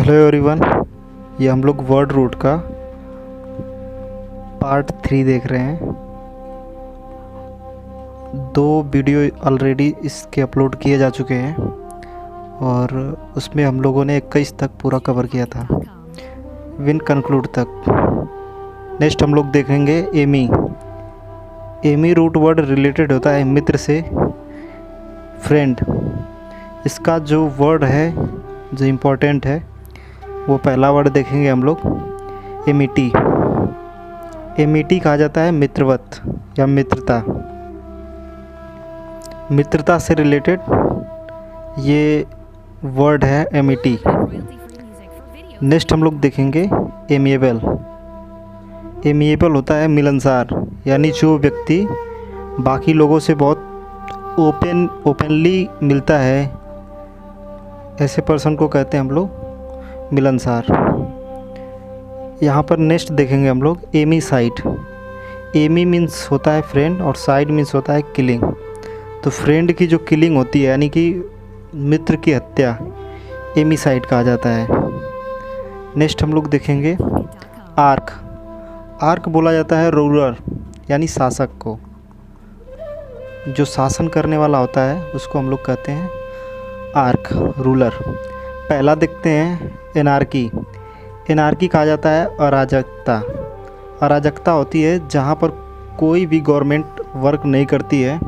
Hello everyone. ये हम लोग वर्ड रूट का पार्ट 3 देख रहे हैं। 2 वीडियो ऑलरेडी इसके अपलोड किए जा चुके हैं और उसमें हम लोगों ने 21 तक पूरा कवर किया था, विन कंक्लूड तक। नेक्स्ट हम लोग देखेंगे ami. Ami root word related होता है मित्र से, फ्रेंड। इसका जो वर्ड है जो इम्पोर्टेंट है वो पहला वर्ड देखेंगे हम लोग, एमिटी। एमिटी कहा जाता है मित्रवत या मित्रता। मित्रता से रिलेटेड ये वर्ड है एमिटी। नेक्स्ट हम लोग देखेंगे एमिएबल। एमिएबल होता है मिलनसार, यानी जो व्यक्ति बाकी लोगों से बहुत ओपनली मिलता है, ऐसे पर्सन को कहते हैं हम लोग मिलनसार। यहाँ पर नेक्स्ट देखेंगे हम लोग एमी साइड। एमी मीन्स होता है फ्रेंड और साइड मीन्स होता है किलिंग। तो फ्रेंड की जो किलिंग होती है यानी कि मित्र की हत्या, एमी साइड कहा जाता है। नेक्स्ट हम लोग देखेंगे आर्क। आर्क बोला जाता है रूलर यानी शासक को। जो शासन करने वाला होता है उसको हम लोग कहते हैं आर्क, रूलर। पहला देखते हैं एनार्की। एनार्की कहा जाता है अराजकता। अराजकता होती है जहाँ पर कोई भी गवर्नमेंट वर्क नहीं करती है,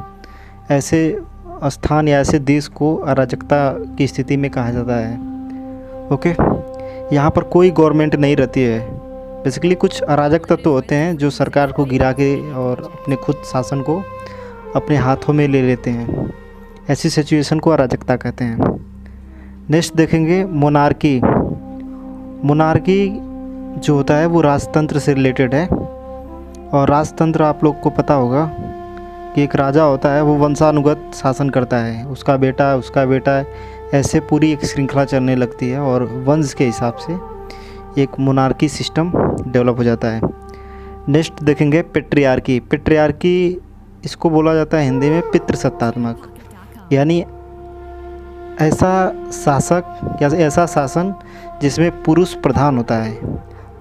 ऐसे स्थान या ऐसे देश को अराजकता की स्थिति में कहा जाता है। ओके, यहाँ पर कोई गवर्नमेंट नहीं रहती है। बेसिकली कुछ अराजक तत्व होते हैं जो सरकार को गिरा के और अपने खुद शासन को अपने हाथों में ले लेते हैं। ऐसी सिचुएशन को अराजकता कहते हैं। नेक्स्ट देखेंगे मोनार्की। मोनार्की जो होता है वो राजतंत्र से रिलेटेड है। और राजतंत्र आप लोग को पता होगा कि एक राजा होता है, वो वंशानुगत शासन करता है, उसका बेटा है, ऐसे पूरी एक श्रृंखला चलने लगती है और वंश के हिसाब से एक मोनार्की सिस्टम डेवलप हो जाता है। नेक्स्ट देखेंगे पेट्रियार्की। पेट्रियार्की इसको बोला जाता है हिंदी में पितृसत्तात्मक, यानी ऐसा शासक या ऐसा शासन जिसमें पुरुष प्रधान होता है,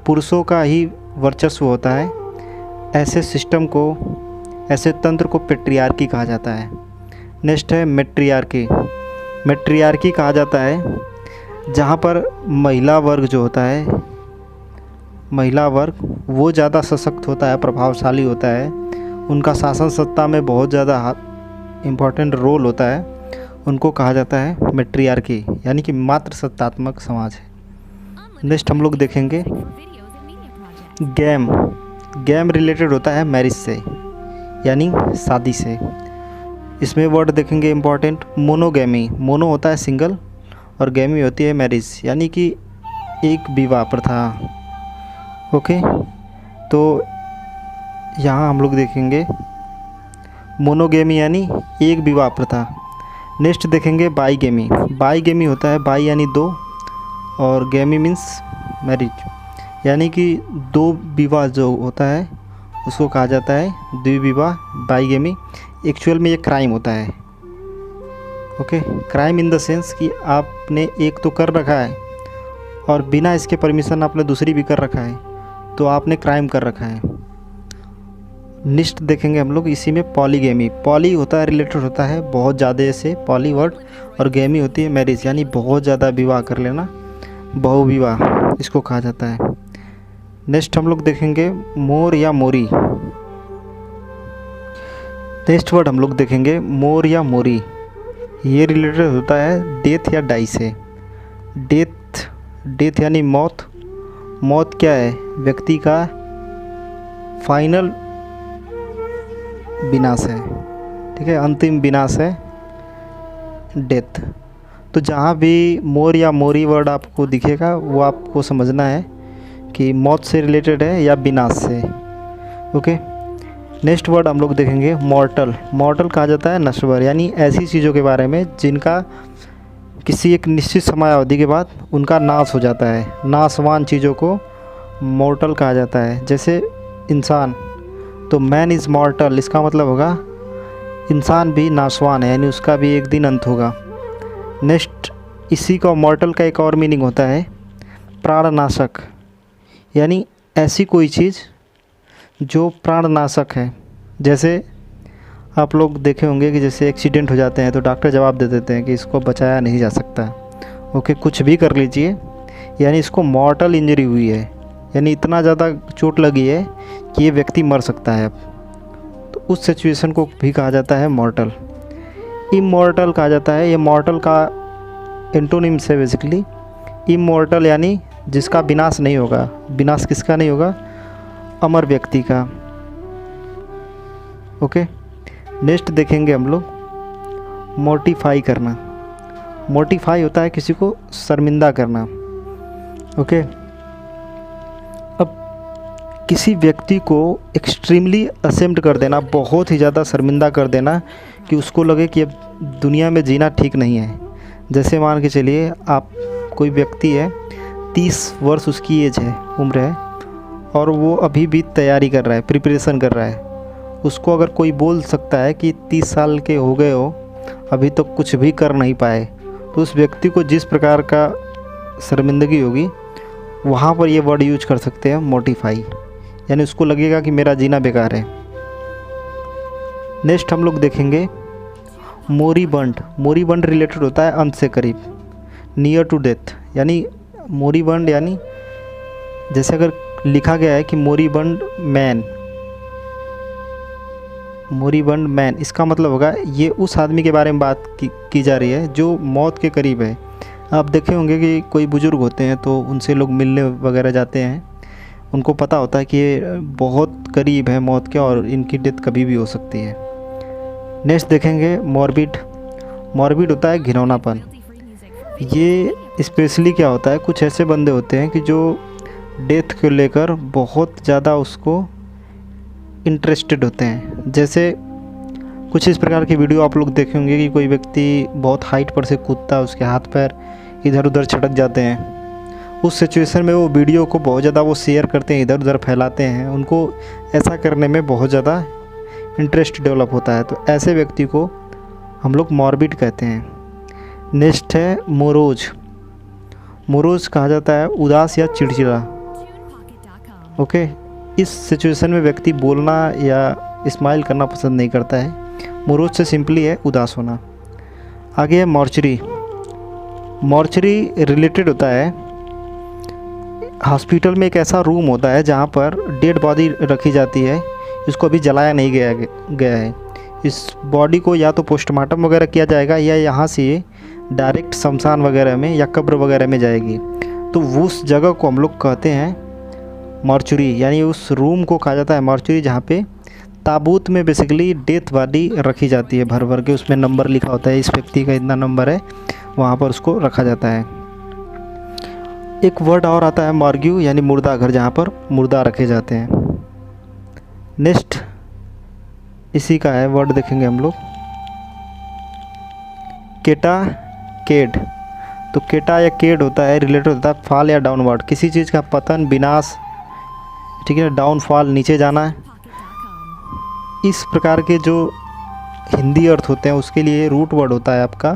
पुरुषों का ही वर्चस्व होता है। ऐसे सिस्टम को, ऐसे तंत्र को पेट्रियार्की कहा जाता है। नेक्स्ट है मेट्रियार्की। मेट्रियार्की कहा जाता है जहाँ पर महिला वर्ग जो होता है, महिला वर्ग वो ज़्यादा सशक्त होता है, प्रभावशाली होता है, उनका शासन सत्ता में बहुत ज़्यादा इम्पोर्टेंट रोल होता है, उनको कहा जाता है मेट्रियार्की, यानी कि मात्र सत्तात्मक समाज है। नेक्स्ट हम लोग देखेंगे गेम। गेम रिलेटेड होता है मैरिज से, यानी शादी से। इसमें वर्ड देखेंगे इम्पोर्टेंट मोनोगैमी। मोनो होता है सिंगल और गैमी होती है मैरिज, यानी कि एक विवाह प्रथा। ओके, तो यहाँ हम लोग देखेंगे मोनोगैमी यानी एक विवाह प्रथा। नेक्स्ट देखेंगे बाईगेमी। बाईगेमी होता है बाई यानी 2 और गैमी मीन्स मैरिज, यानी कि 2 विवाह जो होता है उसको कहा जाता है द्विविवाह, बाईगेमी। एक्चुअल में ये क्राइम होता है। Okay, crime in the sense कि आपने एक तो कर रखा है और बिना इसके परमिशन आपने दूसरी भी कर रखा है, तो आपने क्राइम कर रखा है। नेक्स्ट देखेंगे हम लोग इसी में पॉलीगेमी। पॉली होता है रिलेटेड होता है बहुत ज़्यादा से, पॉली वर्ड, और गेमी होती है मैरिज, यानी बहुत ज़्यादा विवाह कर लेना, बहुविवाह इसको कहा जाता है। नेक्स्ट हम लोग देखेंगे मोर या मोरी। नेक्स्ट वर्ड हम लोग देखेंगे मोर या मोरी। ये रिलेटेड होता है डेथ या डाई से। डेथ यानी मौत। मौत क्या है? व्यक्ति का फाइनल विनाश है, ठीक है, अंतिम विनाश है डेथ। तो जहाँ भी मोर या मोरी वर्ड आपको दिखेगा वो आपको समझना है कि मौत से रिलेटेड है या विनाश से। ओके, नेक्स्ट वर्ड हम लोग देखेंगे मॉर्टल। मॉर्टल कहा जाता है नश्वर, यानी ऐसी चीज़ों के बारे में जिनका किसी एक निश्चित समय अवधि के बाद उनका नाश हो जाता है। नाशवान चीज़ों को मॉर्टल कहा जाता है। जैसे इंसान, तो मैन इज़ मॉर्टल, इसका मतलब होगा इंसान भी नाशवान है, यानी उसका भी एक दिन अंत होगा। नेक्स्ट, इसी का मॉर्टल का एक और मीनिंग होता है प्राणनाशक, यानी ऐसी कोई चीज़ जो प्राणनाशक है। जैसे आप लोग देखे होंगे कि जैसे एक्सीडेंट हो जाते हैं तो डॉक्टर जवाब दे देते हैं कि इसको बचाया नहीं जा सकता। ओके, कुछ भी कर लीजिए, यानी इसको मॉर्टल इंजरी हुई है, यानी इतना ज़्यादा चोट लगी है कि ये व्यक्ति मर सकता है अब, तो उस सिचुएशन को भी कहा जाता है मॉर्टल। इमॉर्टल कहा जाता है, ये मॉर्टल का एंटोनिम्स है बेसिकली। इमॉर्टल यानी जिसका विनाश नहीं होगा। विनाश किसका नहीं होगा? अमर व्यक्ति का। ओके, नेक्स्ट देखेंगे हम लोग मोटिफाई करना। मोटिफाई होता है किसी को शर्मिंदा करना। ओके, अब किसी व्यक्ति को एक्सट्रीमली असेम्ड कर देना, बहुत ही ज़्यादा शर्मिंदा कर देना कि उसको लगे कि अब दुनिया में जीना ठीक नहीं है। जैसे मान के चलिए आप कोई व्यक्ति है, 30 वर्ष उसकी एज है, उम्र है, और वो अभी भी तैयारी कर रहा है, प्रिपरेशन कर रहा है। उसको अगर कोई बोल सकता है कि 30 साल के हो गए हो, अभी तो कुछ भी कर नहीं पाए, तो उस व्यक्ति को जिस प्रकार का शर्मिंदगी होगी, वहाँ पर ये वर्ड यूज कर सकते हैं मोटिफाई, यानी उसको लगेगा कि मेरा जीना बेकार है। नेक्स्ट हम लोग देखेंगे मोरीबंड। मोरीबंड रिलेटेड होता है अंत से करीब, नियर टू डेथ। यानी मोरीबंड यानी जैसे अगर लिखा गया है कि मोरीबंड मैन, मोरीबंड मैन, इसका मतलब होगा ये उस आदमी के बारे में बात की जा रही है जो मौत के करीब है। आप देखे होंगे कि कोई बुज़ुर्ग होते हैं तो उनसे लोग मिलने वगैरह जाते हैं, उनको पता होता है कि ये बहुत करीब है मौत के और इनकी डेथ कभी भी हो सकती है। नेक्स्ट देखेंगे मॉर्बिड। मॉर्बिड होता है घिनौनापन। ये स्पेशली क्या होता है, कुछ ऐसे बंदे होते हैं कि जो डेथ को लेकर बहुत ज़्यादा उसको इंटरेस्टेड होते हैं। जैसे कुछ इस प्रकार की वीडियो आप लोग देखे होंगे कि कोई व्यक्ति बहुत हाइट पर से कूदता है, उसके हाथ पैर इधर उधर छटक जाते हैं। उस सिचुएशन में वो वीडियो को बहुत ज़्यादा वो शेयर करते हैं, इधर उधर फैलाते हैं। उनको ऐसा करने में बहुत ज़्यादा इंटरेस्ट डेवलप होता है, तो ऐसे व्यक्ति को हम लोग मॉर्बिड कहते हैं। नेक्स्ट है मोरोज। मोरोज कहा जाता है उदास या चिड़चिड़ा। ओके, इस सिचुएशन में व्यक्ति बोलना या स्माइल करना पसंद नहीं करता है। मोरोज से सिंपली है उदास होना। आगे है मॉर्चरी। मॉर्चरी रिलेटेड होता है हॉस्पिटल में एक ऐसा रूम होता है जहाँ पर डेड बॉडी रखी जाती है, इसको अभी जलाया नहीं गया है। इस बॉडी को या तो पोस्टमार्टम वगैरह किया जाएगा या यहाँ से डायरेक्ट शमशान वगैरह में या कब्र वगैरह में जाएगी, तो उस जगह को हम लोग कहते हैं मॉर्चरी। यानी उस रूम को कहा जाता है मॉर्चरी, जहाँ पे ताबूत में बेसिकली डेथ बॉडी रखी जाती है भर भर के, उसमें नंबर लिखा होता है, इस व्यक्ति का इतना नंबर है, वहाँ पर उसको रखा जाता है। एक वर्ड और आता है मॉर्ग्यू, यानी मुर्दा घर, जहाँ पर मुर्दा रखे जाते हैं। नेक्स्ट इसी का है वर्ड देखेंगे हम लोग केटा केड। तो केटा या केड होता है रिलेटेड होता है फॉल या डाउनवर्ड, किसी चीज़ का पतन, विनाश, ठीक है, डाउनफॉल, नीचे जाना। इस प्रकार के जो हिंदी अर्थ होते हैं उसके लिए रूट वर्ड होता है आपका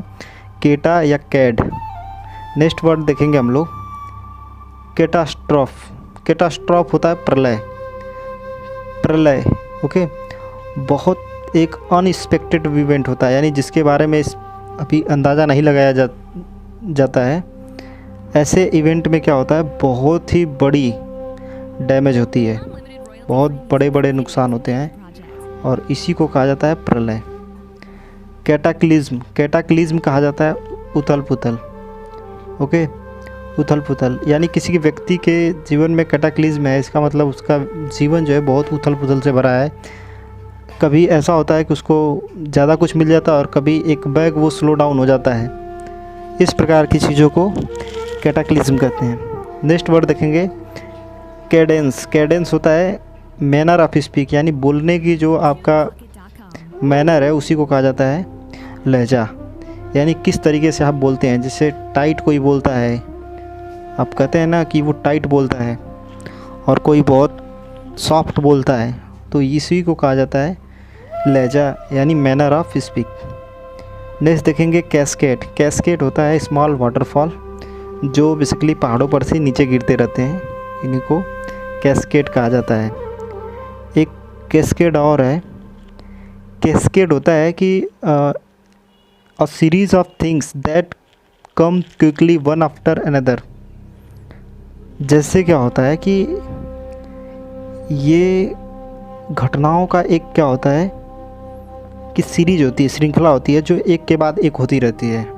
केटा या कैड। नेक्स्ट वर्ड देखेंगे हम लोग कैटास्ट्रॉफ। कैटास्ट्रॉफ होता है प्रलय। प्रलय ओके, बहुत एक अनएक्सपेक्टेड इवेंट होता है, यानी जिसके बारे में अभी अंदाज़ा नहीं लगाया जाता है। ऐसे इवेंट में क्या होता है, बहुत ही बड़ी डैमेज होती है, बहुत बड़े बड़े नुकसान होते हैं, और इसी को कहा जाता है प्रलय। कैटाक्लिज्म। कैटाक्लिज्म कहा जाता है उथल पुथल। ओके, उथल पुथल यानी किसी व्यक्ति के जीवन में कैटाक्लिज्म है, इसका मतलब उसका जीवन जो है बहुत उथल पुथल से भरा है। कभी ऐसा होता है कि उसको ज़्यादा कुछ मिल जाता है और कभी एक बैग वो स्लो डाउन हो जाता है। इस प्रकार की चीज़ों को कैटाक्लिज्म कहते हैं। नेक्स्ट वर्ड देखेंगे कैडेंस। कैडेंस होता है मैनर ऑफ स्पीक, यानी बोलने की जो आपका मैनर है उसी को कहा जाता है लहजा, यानी किस तरीके से आप बोलते हैं। जैसे टाइट कोई बोलता है, आप कहते हैं ना कि वो टाइट बोलता है, और कोई बहुत सॉफ्ट बोलता है, तो इसी को कहा जाता है लहजा, यानी मैनर ऑफ स्पीक। नेक्स्ट देखेंगे कैस्केड। कैस्केड होता है स्मॉल वाटरफॉल, जो बेसिकली पहाड़ों पर से नीचे गिरते रहते हैं, इन्हीं को कैस्केड कहा जाता है। एक कैस्केड और है। कैस्केड होता है कि a series of things that come quickly one after another. जैसे क्या होता है कि ये घटनाओं का एक क्या होता है कि सीरीज होती है, श्रृंखला होती है, जो एक के बाद एक होती रहती है।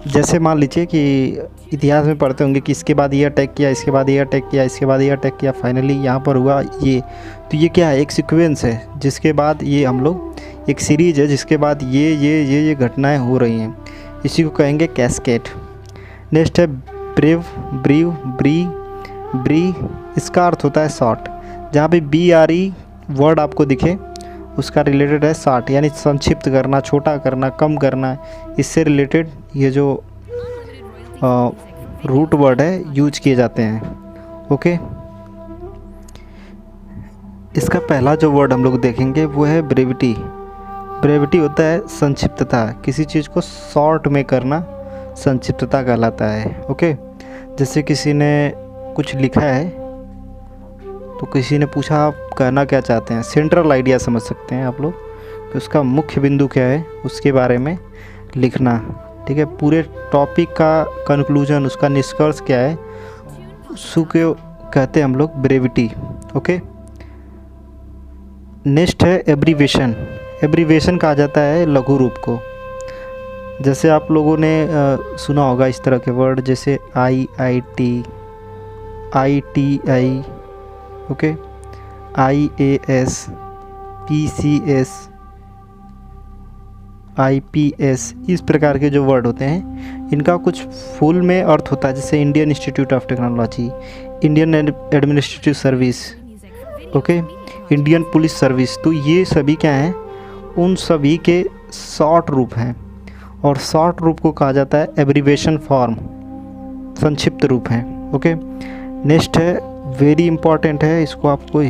जैसे मान लीजिए कि इतिहास में पढ़ते होंगे कि इसके बाद ये अटैक किया, इसके बाद ये अटैक किया, इसके बाद ये अटैक किया, फाइनली यहाँ पर हुआ ये। तो ये क्या है, एक सीक्वेंस है, जिसके बाद ये हम लोग, एक सीरीज है जिसके बाद ये घटनाएं हो रही हैं। इसी को कहेंगे कैस्केड। नेक्स्ट है ब्रेव, ब्रीव, ब्री। इसका अर्थ होता है शॉर्ट। जहाँ पे BRE वर्ड आपको दिखे उसका रिलेटेड है शॉर्ट, यानी संक्षिप्त करना, छोटा करना, कम करना। इससे रिलेटेड ये जो रूट वर्ड है यूज किए जाते हैं। ओके, इसका पहला जो वर्ड हम लोग देखेंगे वो है ब्रेविटी। ब्रेविटी होता है संक्षिप्तता, किसी चीज़ को शॉर्ट में करना संक्षिप्तता कहलाता है। ओके, जैसे किसी ने कुछ लिखा है तो किसी ने पूछा आप कहना क्या चाहते हैं, सेंट्रल आइडिया समझ सकते हैं आप लोग कि उसका मुख्य बिंदु क्या है, उसके बारे में लिखना। ठीक है, पूरे टॉपिक का कंक्लूजन, उसका निष्कर्ष क्या है, उसको कहते हैं हम लोग ब्रेविटी। ओके, नेक्स्ट है एब्रीवेशन। एब्रीवेशन कहा जाता है लघु रूप को। जैसे आप लोगों ने सुना होगा इस तरह के वर्ड, जैसे IIT, ITI, okay, IAS, PCS, IPS। इस प्रकार के जो वर्ड होते हैं इनका कुछ फुल में अर्थ होता है, जैसे Indian institute of technology, Indian administrative service, okay, Indian police service. तो ये सभी क्या हैं, उन सभी के शॉर्ट रूप हैं, और शॉर्ट रूप को कहा जाता है एब्रीवेशन फॉर्म, संक्षिप्त रूप हैं। ओके, नेक्स्ट है वेरी इंपॉर्टेंट है, इसको आपको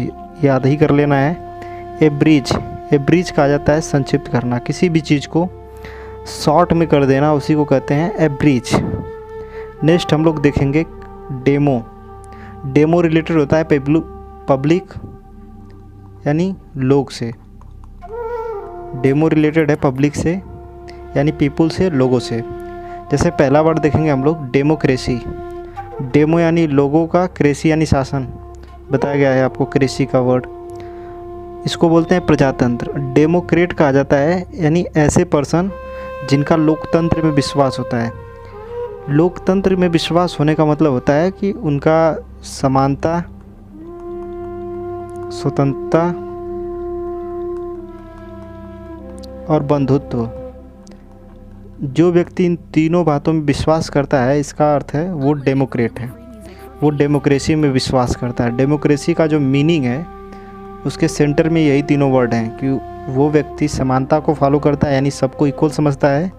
याद ही कर लेना है, एब्रीज। एब्रीज कहा जाता है संक्षिप्त करना, किसी भी चीज़ को शॉर्ट में कर देना, उसी को कहते हैं एब्रीज। नेक्स्ट हम लोग देखेंगे डेमो। डेमो रिलेटेड होता है पब्लिक यानी लोग से। डेमो रिलेटेड है पब्लिक से यानी पीपुल से, लोगों से। जैसे पहला वर्ड देखेंगे हम लोग डेमोक्रेसी। डेमो यानी लोगों का, क्रेसी यानी शासन, बताया गया है आपको क्रेसी का वर्ड। इसको बोलते हैं प्रजातंत्र। डेमोक्रेट कहा जाता है यानी ऐसे पर्सन जिनका लोकतंत्र में विश्वास होता है। लोकतंत्र में विश्वास होने का मतलब होता है कि उनका समानता, स्वतंत्रता और बंधुत्व, जो व्यक्ति इन तीनों बातों में विश्वास करता है, इसका अर्थ है वो डेमोक्रेट है, वो डेमोक्रेसी में विश्वास करता है। डेमोक्रेसी का जो मीनिंग है उसके सेंटर में यही तीनों वर्ड हैं कि वो व्यक्ति समानता को फॉलो करता है, यानी सबको इक्वल समझता है,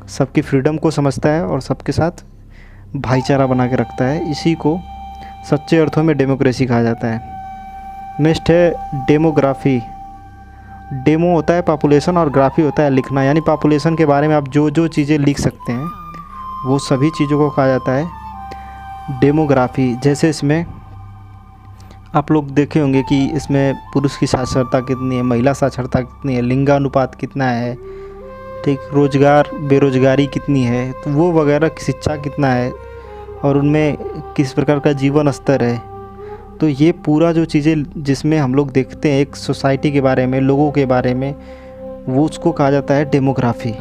सबकी फ्रीडम को समझता है और सबके साथ भाईचारा बना के रखता है। इसी को सच्चे अर्थों में डेमोक्रेसी कहा जाता है। नेक्स्ट है डेमोग्राफी। डेमो होता है पॉपुलेशन और ग्राफी होता है लिखना, यानी पॉपुलेशन के बारे में आप जो जो चीज़ें लिख सकते हैं वो सभी चीज़ों को कहा जाता है डेमोग्राफी। जैसे इसमें आप लोग देखे होंगे कि इसमें पुरुष की साक्षरता कितनी है, महिला साक्षरता कितनी है, लिंगानुपात कितना है, ठीक, रोजगार बेरोजगारी कितनी है, तो वो वगैरह, शिक्षा कितना है और उनमें किस प्रकार का जीवन स्तर है। तो ये पूरा जो चीज़ें जिसमें हम लोग देखते हैं एक सोसाइटी के बारे में, लोगों के बारे में, वो उसको कहा जाता है डेमोग्राफी।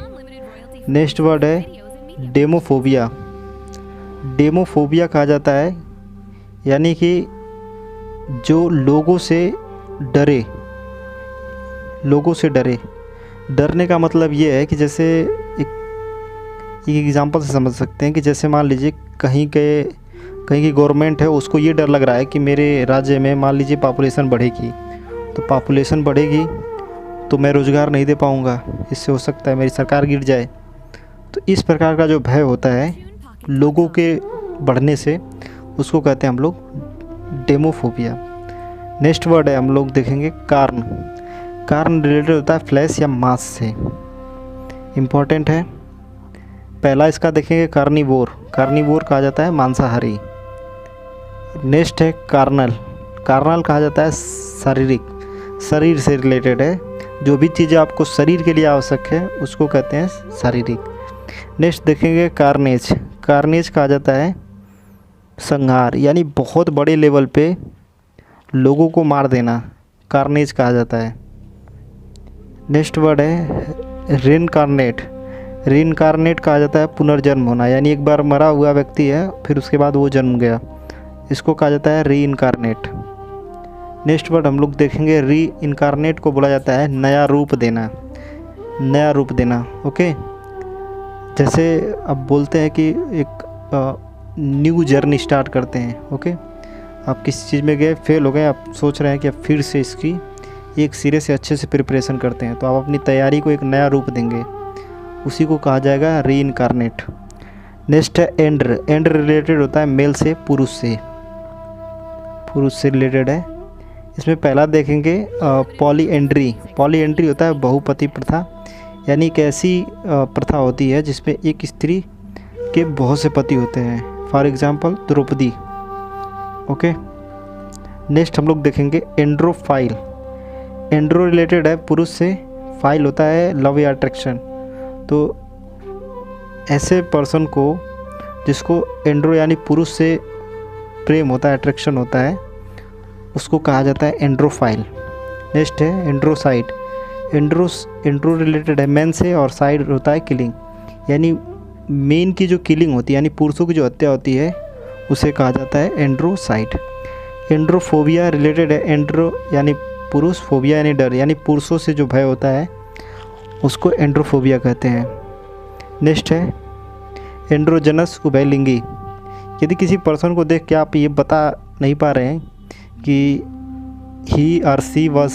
नेक्स्ट वर्ड है डेमोफोबिया। डेमोफोबिया कहा जाता है यानी कि जो लोगों से डरे, लोगों से डरे। डरने का मतलब ये है कि जैसे एक एग्जांपल से समझ सकते हैं कि जैसे मान लीजिए कहीं की गवर्नमेंट है, उसको ये डर लग रहा है कि मेरे राज्य में मान लीजिए पॉपुलेशन बढ़ेगी, तो पॉपुलेशन बढ़ेगी तो मैं रोज़गार नहीं दे पाऊँगा, इससे हो सकता है मेरी सरकार गिर जाए। तो इस प्रकार का जो भय होता है लोगों के बढ़ने से, उसको कहते हैं हम लोग डेमोफोबिया। नेक्स्ट वर्ड है हम लोग देखेंगे कारण। कारण रिलेटेड होता है फ्लैश या मास से, इम्पॉर्टेंट है। पहला इसका देखेंगे कार्निवोर, कार्निवोर कहा जाता है मांसाहारी। नेक्स्ट है कार्नल, कार्नल कहा जाता है शारीरिक, शरीर से रिलेटेड है, जो भी चीज़ें आपको शरीर के लिए आवश्यक है उसको कहते हैं शारीरिक। नेक्स्ट देखेंगे कार्नेज, कार्नेज कहा जाता है संहार, यानी बहुत बड़े लेवल पे लोगों को मार देना, कार्नेज कहा जाता है। नेक्स्ट वर्ड है रिनकार्नेट, रिनकार्नेट कहा जाता है पुनर्जन्म होना, यानी एक बार मरा हुआ व्यक्ति है फिर उसके बाद वो जन्म गया, इसको कहा जाता है रीइनकार्नेट। नेक्स्ट वर्ड हम लोग देखेंगे रीइनकार्नेट को बोला जाता है नया रूप देना, नया रूप देना। ओके, जैसे अब बोलते हैं कि एक न्यू जर्नी स्टार्ट करते हैं। ओके, आप किसी चीज़ में गए फेल हो गए, आप सोच रहे हैं कि अब फिर से इसकी एक सिरे से अच्छे से प्रिपरेशन करते हैं, तो आप अपनी तैयारी को एक नया रूप देंगे, उसी को कहा जाएगा रीइनकार्नेट। नेक्स्ट है एंडर, एंडर रिलेटेड होता है मेल से, पुरुष से, पुरुष से रिलेटेड है। इसमें पहला देखेंगे पॉलीएंड्री, पॉलीएंड्री होता है बहुपति प्रथा, यानी एक ऐसी प्रथा होती है जिसमें एक स्त्री के बहुत से पति होते हैं, for example Draupadi. Okay, next हम लोग देखेंगे एंड्रोफाइल, एंड्रो रिलेटेड है पुरुष से, फाइल होता है लव या अट्रैक्शन, तो ऐसे पर्सन को जिसको एंड्रो यानी पुरुष से प्रेम होता है, अट्रैक्शन होता है, उसको कहा जाता है एंड्रोफाइल। नेक्स्ट है एंड्रोसाइड, एंड्रो रिलेटेड है मैन से, और साइड होता है किलिंग, यानी मेन की जो किलिंग होती है यानी पुरुषों की जो हत्या होती है उसे कहा जाता है एंड्रोसाइड। एंड्रोफोबिया रिलेटेड है एंड्रो यानी पुरुष, फोबिया यानी डर, यानी पुरुषों से जो भय होता है उसको एंड्रोफोबिया कहते हैं। नेक्स्ट है एंड्रोजनस, उभयलिंगी, यदि किसी पर्सन को देख के आप ये बता नहीं पा रहे हैं कि ही और सी वॉज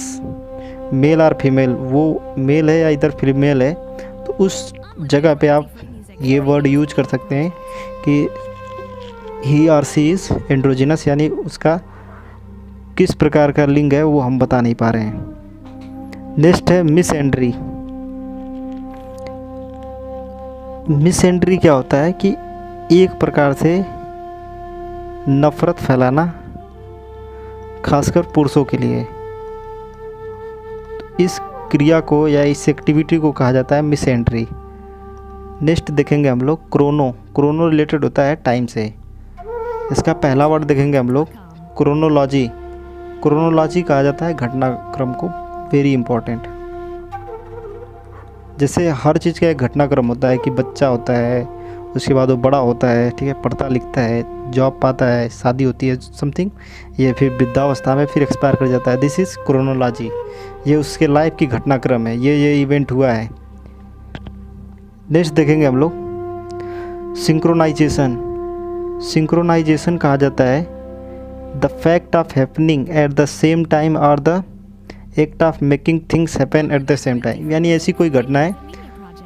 मेल और फीमेल, वो मेल है या इधर फीमेल है, तो उस जगह पे आप ये वर्ड यूज कर सकते हैं कि ही और सी इज़ एंड्रोजिनस, यानी उसका किस प्रकार का लिंग है वो हम बता नहीं पा रहे हैं। नेक्स्ट है मिसएंड्री, मिसएंड्री क्या होता है कि एक प्रकार से नफ़रत फैलाना, खासकर पुरुषों के लिए, इस क्रिया को या इस एक्टिविटी को कहा जाता है मिसएंट्री। नेक्स्ट देखेंगे हम लोग क्रोनो, क्रोनो रिलेटेड होता है टाइम से, इसका पहला वर्ड देखेंगे हम लोग क्रोनोलॉजी, क्रोनोलॉजी कहा जाता है घटनाक्रम को, वेरी इंपॉर्टेंट। जैसे हर चीज़ का एक घटनाक्रम होता है कि बच्चा होता है, उसके बाद वो बड़ा होता है, ठीक है, पढ़ता लिखता है, जॉब पाता है, शादी होती है समथिंग, ये फिर वृद्धावस्था में फिर एक्सपायर कर जाता है, दिस इज़ क्रोनोलॉजी, ये उसके लाइफ की घटनाक्रम है, ये इवेंट हुआ है। नेक्स्ट देखेंगे हम लोग सिंक्रोनाइजेशन, सिंक्रोनाइजेशन कहा जाता है the fact of happening at the same time और the act of making things happen at the same time, यानी ऐसी कोई घटना है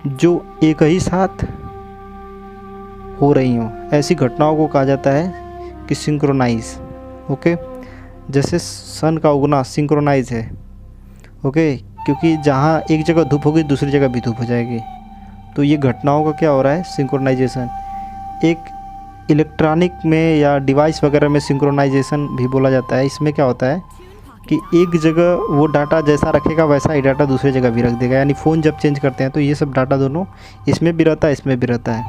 जो एक ही साथ हो रही हो, ऐसी घटनाओं को कहा जाता है कि सिंक्रोनाइज। ओके, जैसे सन का उगना सिंक्रोनाइज है, ओके, क्योंकि जहाँ एक जगह धूप होगी दूसरी जगह भी धूप हो जाएगी, तो ये घटनाओं का क्या हो रहा है, सिंक्रोनाइजेशन। एक इलेक्ट्रॉनिक में या डिवाइस वगैरह में सिंक्रोनाइजेशन भी बोला जाता है। इसमें क्या होता है कि एक जगह वो डाटा जैसा रखेगा वैसा ही डाटा दूसरी जगह भी रख देगा, यानी फ़ोन जब चेंज करते हैं तो ये सब डाटा दोनों इसमें भी रहता है इसमें भी रहता है,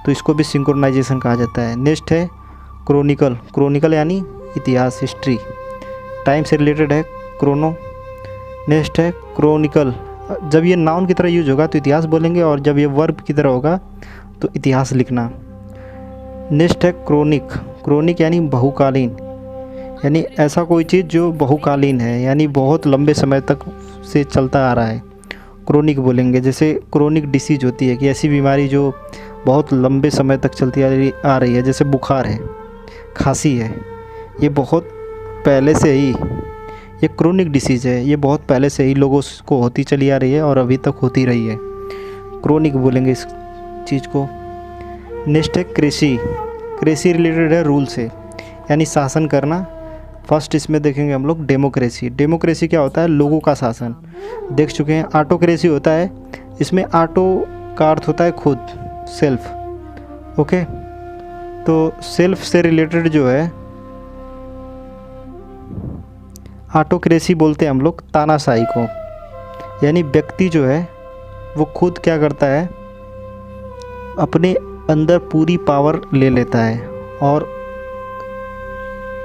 तो इसको भी सिंक्रोनाइजेशन कहा जाता है। नेक्स्ट है क्रोनिकल, क्रोनिकल यानी इतिहास, हिस्ट्री, टाइम से रिलेटेड है क्रोनो। नेक्स्ट है क्रोनिकल, जब ये नाउन की तरह यूज होगा तो इतिहास बोलेंगे, और जब ये वर्ब की तरह होगा तो इतिहास लिखना। नेक्स्ट है क्रोनिक, क्रोनिक यानी बहुकालीन, यानी ऐसा कोई चीज़ जो बहुकालीन है, यानी बहुत लंबे समय तक से चलता आ रहा है, क्रोनिक बोलेंगे। जैसे क्रोनिक डिसीज होती है कि ऐसी बीमारी जो बहुत लंबे समय तक चलती आ रही है, जैसे बुखार है, खांसी है, ये बहुत पहले से ही ये क्रोनिक डिसीज़ है, ये बहुत पहले से ही लोगों को होती चली आ रही है और अभी तक होती रही है, क्रोनिक बोलेंगे इस चीज़ को। नेक्स्ट है कृषि, कृषि रिलेटेड है रूल से, यानी शासन करना। फर्स्ट इसमें देखेंगे हम लोग डेमोक्रेसी, डेमोक्रेसी क्या होता है, लोगों का शासन। देख चुके हैं ऑटोक्रेसी होता है, इसमें ऑटो का अर्थ होता है खुद, सेल्फ। ओके, तो सेल्फ से रिलेटेड जो है ऑटोक्रेसी बोलते हैं हम लोग तानाशाही को। यानी व्यक्ति जो है वो खुद क्या करता है, अपने अंदर पूरी पावर ले लेता है और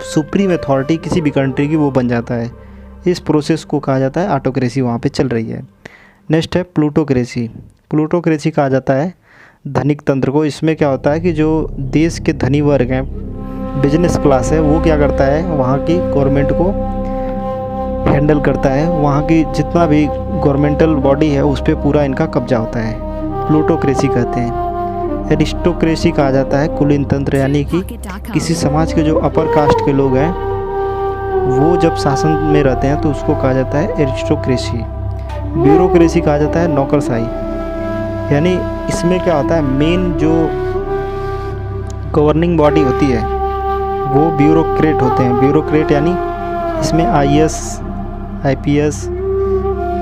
सुप्रीम अथॉरिटी किसी भी कंट्री की वो बन जाता है। इस प्रोसेस को कहा जाता है ऑटोक्रेसी, वहाँ पे चल रही है। नेक्स्ट है प्लूटोक्रेसी। प्लूटोक्रेसी कहा जाता है धनिक तंत्र को। इसमें क्या होता है कि जो देश के धनी वर्ग हैं, बिजनेस क्लास है, वो क्या करता है, वहाँ की गवर्नमेंट को हैंडल करता है। वहाँ की जितना भी गवर्नमेंटल बॉडी है उस पर पूरा इनका कब्जा होता है। प्लूटोक्रेसी कहते हैं। एरिस्टोक्रेसी कहा जाता है कुलीन तंत्र, यानी कि किसी समाज के जो अपर कास्ट के लोग हैं वो जब शासन में रहते हैं तो उसको कहा जाता है एरिस्टोक्रेसी। ब्यूरोक्रेसी कहा जाता है नौकरशाही। यानी इसमें क्या होता है, मेन जो गवर्निंग बॉडी होती है वो ब्यूरोक्रेट होते हैं। ब्यूरोक्रेट यानी इसमें आईएएस, आईपीएस,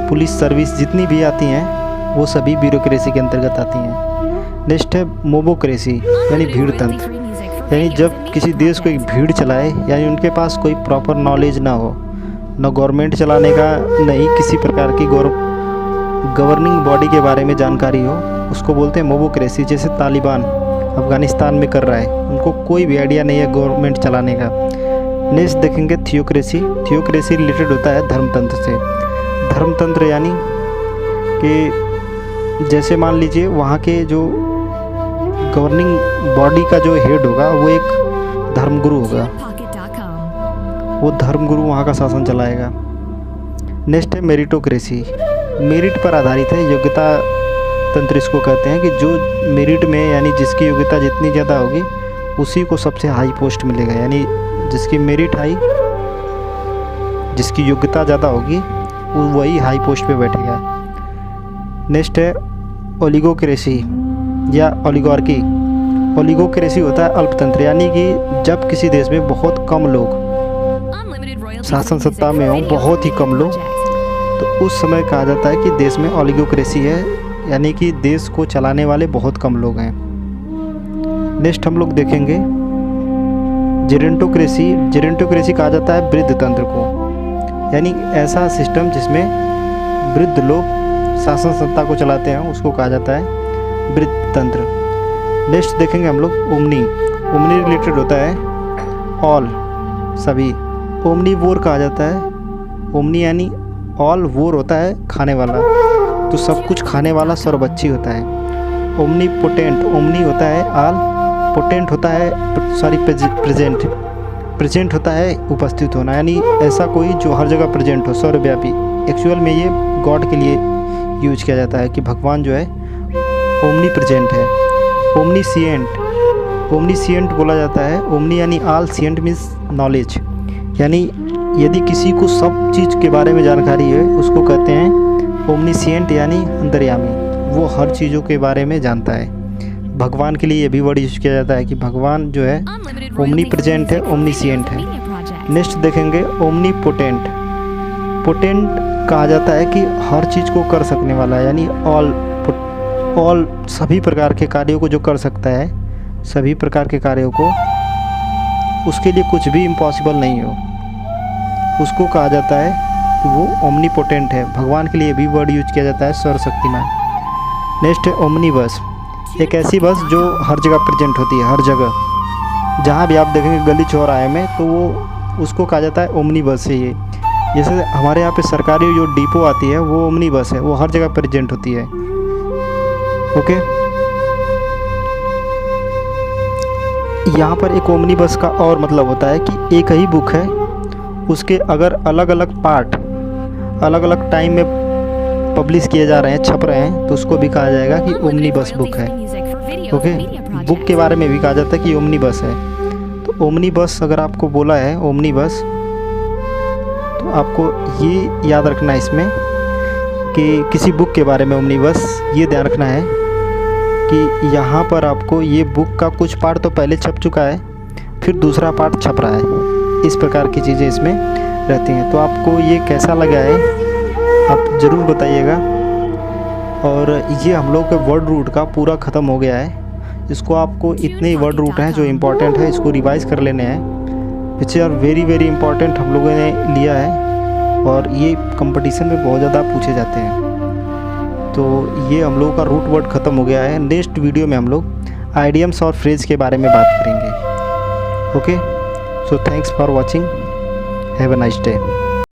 पुलिस सर्विस जितनी भी आती हैं वो सभी ब्यूरोक्रेसी के अंतर्गत आती हैं। नेक्स्ट है मोबोक्रेसी, यानी भीड़ तंत्र। यानी जब किसी देश को एक भीड़ चलाए, यानी उनके पास कोई प्रॉपर नॉलेज ना हो, न गवर्नमेंट चलाने का, नहीं किसी प्रकार की गवर्निंग बॉडी के बारे में जानकारी हो, उसको बोलते हैं मोबोक्रेसी। जैसे तालिबान अफ़गानिस्तान में कर रहा है, उनको कोई भी आइडिया नहीं है गवर्नमेंट चलाने का। नेक्स्ट देखेंगे थियोक्रेसी। थियोक्रेसी रिलेटेड होता है धर्मतंत्र से। धर्मतंत्र यानी कि जैसे मान लीजिए वहाँ के जो गवर्निंग बॉडी का जो हेड होगा वो एक धर्मगुरु होगा, वो धर्मगुरु वहाँ का शासन चलाएगा। नेक्स्ट है मेरिटोक्रेसी। मेरिट पर आधारित है, योग्यता तंत्र इसको कहते हैं कि जो मेरिट में यानी जिसकी योग्यता जितनी ज़्यादा होगी उसी को सबसे हाई पोस्ट मिलेगा। यानी जिसकी मेरिट हाई, जिसकी योग्यता ज़्यादा होगी वही हाई पोस्ट पे बैठेगा। नेक्स्ट है ओलिगोक्रेसी या ओलिगार्की। ओलिगोक्रेसी होता है अल्पतंत्र, यानी कि जब किसी देश में बहुत कम लोग शासन सत्ता में हों, बहुत ही कम लोग, तो उस समय कहा जाता है कि देश में ओलिगोक्रेसी है, यानी कि देश को चलाने वाले बहुत कम लोग हैं। नेक्स्ट हम लोग देखेंगे जेरेंटोक्रेसी। जेरेंटोक्रेसी कहा जाता है वृद्ध तंत्र को, यानी ऐसा सिस्टम जिसमें वृद्ध लोग शासन सत्ता को चलाते हैं उसको कहा जाता है वृद्ध तंत्र। नेक्स्ट देखेंगे हम लोग ओमनी। ओमनी रिलेटेड होता है ऑल, सभी। ओमनीवोर कहा जाता है। ओमनी यानी ऑल, वोर होता है खाने वाला, तो सब कुछ खाने वाला सर्वभक्षी होता है। ओमनी पोटेंट, ओमनी होता है ऑल, पोटेंट होता है प्रेजेंट, प्रेजेंट होता है उपस्थित होना, यानी ऐसा कोई जो हर जगह प्रेजेंट हो, सर्वव्यापी। एक्चुअल में ये गॉड के लिए यूज किया जाता है कि भगवान जो है ओमनी प्रेजेंट है। ओमनीसिएंट, ओमनीसिएंट बोला जाता है। ओमनी यानी ऑल, सिएंट मीन्स नॉलेज, यानी यदि किसी को सब चीज़ के बारे में जानकारी है उसको कहते हैं ओमनीसिएंट, यानी अंतर्यामी, वो हर चीज़ों के बारे में जानता है। भगवान के लिए ये भी वर्ड यूज किया जाता है कि भगवान जो है ओमनी प्रेजेंट है, ओमनीसिएंट है। नेक्स्ट देखेंगे ओमनी पोटेंट। पोटेंट कहा जाता है कि हर चीज़ को कर सकने वाला, यानी ऑल सभी प्रकार के कार्यों को जो कर सकता है, सभी प्रकार के कार्यों को, उसके लिए कुछ भी इम्पॉसिबल नहीं हो, उसको कहा जाता है कि वो ओमनीपोटेंट है। भगवान के लिए भी वर्ड यूज किया जाता है सर्वशक्तिमान। नेक्स्ट है ओमनी बस। एक ऐसी बस जो हर जगह प्रेजेंट होती है, हर जगह जहाँ भी आप देखेंगे गली चौराहे में, तो वो उसको कहा जाता है ओमनी बस है। ये जैसे हमारे यहाँ पे सरकारी जो डिपो आती है वो ओमनी बस है, वो हर जगह प्रेजेंट होती है। ओके, यहाँ पर एक ओमनी बस का और मतलब होता है कि एक ही बुक है, उसके अगर अलग अलग पार्ट अलग अलग टाइम में पब्लिश किए जा रहे हैं, छप रहे हैं, तो उसको भी कहा जाएगा कि ओमनी बस बुक है। ओके, बुक के बारे में भी कहा जाता है कि ओमनी बस है। तो ओमनी बस अगर आपको बोला है ओमनी बस, तो आपको ये याद रखना है इसमें कि किसी बुक के बारे में ओमनी बस, ये ध्यान रखना है कि यहाँ पर आपको ये बुक का कुछ पार्ट तो पहले छप चुका है, फिर दूसरा पार्ट छप रहा है, इस प्रकार की चीज़ें इसमें रहती हैं। तो आपको ये कैसा लगा है आप ज़रूर बताइएगा, और ये हम लोग के वर्ड रूट का पूरा ख़त्म हो गया है। इसको आपको इतने ही वर्ड रूट हैं जो इम्पोर्टेंट है, इसको रिवाइज़ कर लेने हैं, which are very very important हम लोगों ने लिया है और ये कंपटीशन में बहुत ज़्यादा पूछे जाते हैं। तो ये हम लोगों का रूट वर्ड ख़त्म हो गया है। नेक्स्ट वीडियो में हम लोग आइडियम्स और फ्रेज के बारे में बात करेंगे। Okay, so thanks for watching, have a nice day.